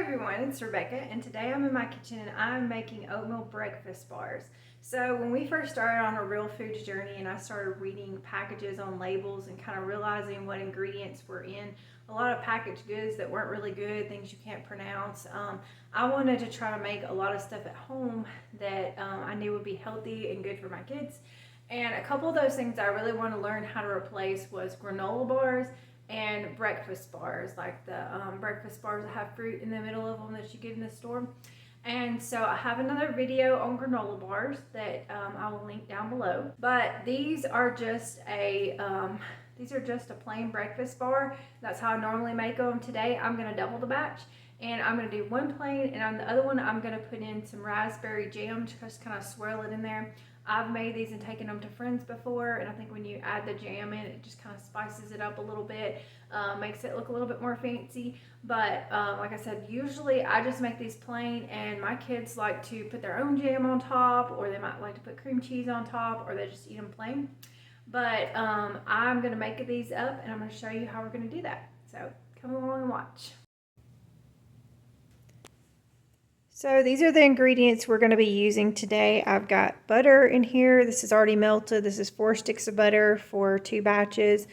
everyone, it's Rebecca, and today I'm in my kitchen and I'm making oatmeal breakfast bars. So when we first started on a real foods journey and I started reading packages on labels and kind of realizing what ingredients were in a lot of packaged goods that weren't really good, things you can't pronounce, I wanted to try to make a lot of stuff at home that I knew would be healthy and good for my kids. And a couple of those things I really want to learn how to replace was granola bars and breakfast bars, like the breakfast bars that have fruit in the middle of them that you get in the store. And so I have another video on granola bars that I will link down below. But these are just a plain breakfast bar. That's how I normally make them. Today I'm going to double the batch, and I'm going to do one plain, and on the other one I'm going to put in some raspberry jam to just kind of swirl it in there. I've made these and taken them to friends before, and I think when you add the jam in, it just kind of spices it up a little bit, makes it look a little bit more fancy. But like I said, usually I just make these plain, and my kids like to put their own jam on top, or they might like to put cream cheese on top, or they just eat them plain. But I'm going to make these up, and I'm going to show you how we're going to do that. So come along and watch. So these are the ingredients we're going to be using today. I've got butter in here. This is already melted. This is 4 sticks of butter for 2 batches.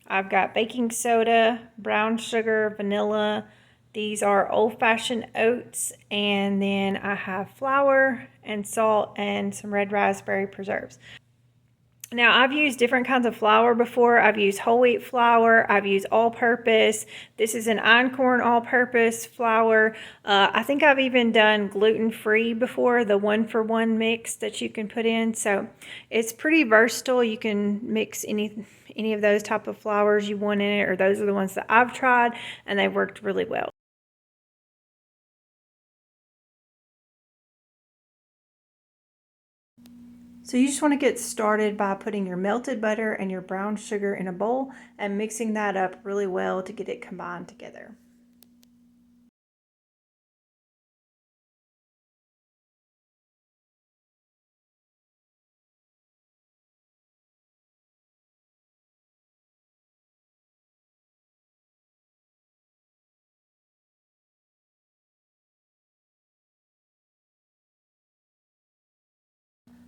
I've got baking soda, brown sugar, vanilla. These are old-fashioned oats. And then I have flour and salt and some red raspberry preserves. Now, I've used different kinds of flour before. I've used whole wheat flour. I've used all-purpose. This is an einkorn all-purpose flour. I think I've even done gluten-free before, the one-for-one mix that you can put in. So it's pretty versatile. You can mix any of those type of flours you want in it, or those are the ones that I've tried, and they've worked really well. So you just want to get started by putting your melted butter and your brown sugar in a bowl and mixing that up really well to get it combined together.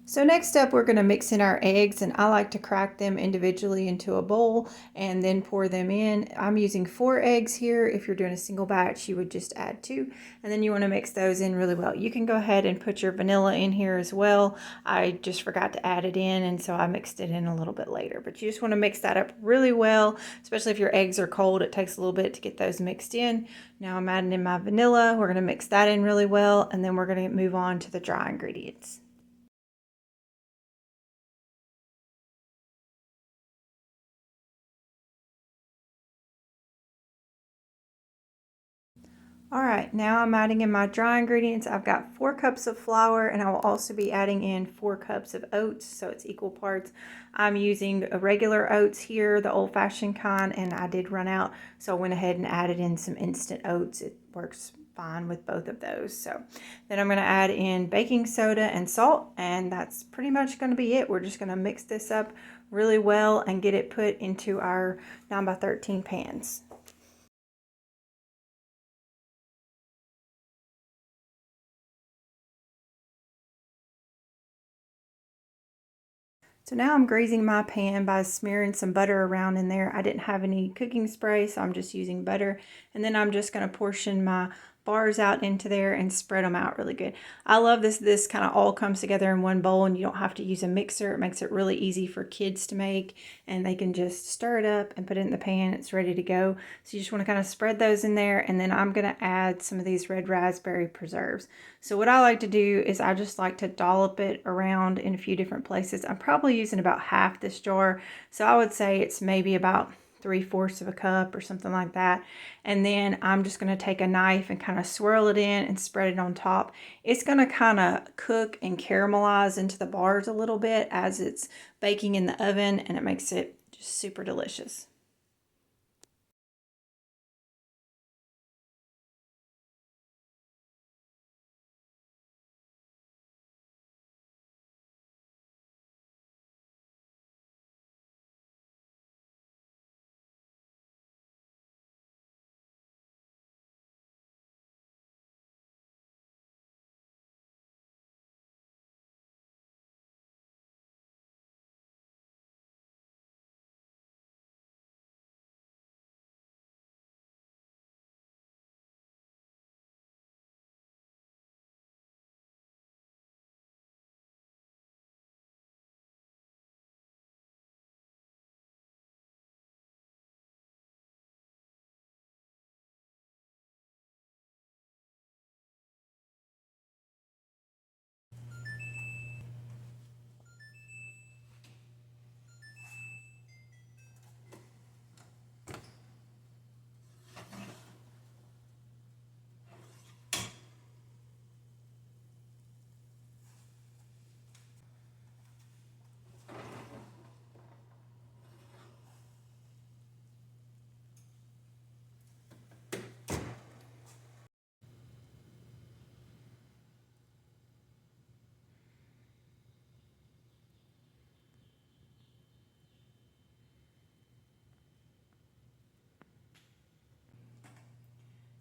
So next up, we're going to mix in our eggs, and I like to crack them individually into a bowl and then pour them in. I'm using 4 eggs here. If you're doing a single batch, you would just add 2, and then you want to mix those in really well. You can go ahead and put your vanilla in here as well. I just forgot to add it in, and so I mixed it in a little bit later. But you just want to mix that up really well, especially if your eggs are cold. It takes a little bit to get those mixed in. Now I'm adding in my vanilla. We're going to mix that in really well, and then we're going to move on to the dry ingredients. All right, now I'm adding in my dry ingredients. I've got 4 cups of flour, and I will also be adding in 4 cups of oats, so it's equal parts. I'm using regular oats here, the old-fashioned kind, and I did run out, so I went ahead and added in some instant oats. It works fine with both of those. So then I'm going to add in baking soda and salt, and that's pretty much going to be it. We're just going to mix this up really well and get it put into our 9x13 pans. So now I'm greasing my pan by smearing some butter around in there. I didn't have any cooking spray, so I'm just using butter. And then I'm just going to portion my bars out into there and spread them out really good. I love this kind of all comes together in one bowl, and you don't have to use a mixer. It makes it really easy for kids to make, and they can just stir it up and put it in the pan. It's ready to go. So you just want to kind of spread those in there, and then I'm going to add some of these red raspberry preserves. So what I like to do is I just like to dollop it around in a few different places. I'm probably using about half this jar, so I would say it's maybe about 3/4 of a cup or something like that. And then I'm just going to take a knife and kind of swirl it in and spread it on top. It's going to kind of cook and caramelize into the bars a little bit as it's baking in the oven, and it makes it just super delicious.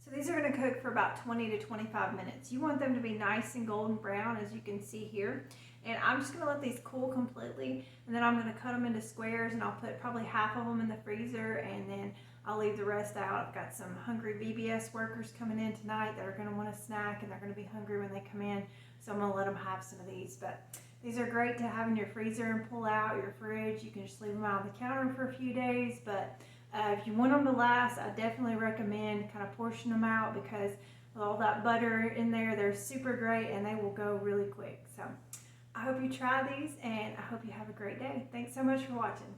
So these are going to cook for about 20 to 25 minutes. You want them to be nice and golden brown, as you can see here. And I'm just going to let these cool completely, and then I'm going to cut them into squares, and I'll put probably half of them in the freezer, and then I'll leave the rest out. I've got some hungry VBS workers coming in tonight that are going to want a snack, and they're going to be hungry when they come in, so I'm going to let them have some of these. But these are great to have in your freezer and pull out your fridge. You can just leave them out on the counter for a few days, but if you want them to last, I definitely recommend kind of portion them out, because with all that butter in there, they're super great and they will go really quick. So I hope you try these, and I hope you have a great day. Thanks so much for watching.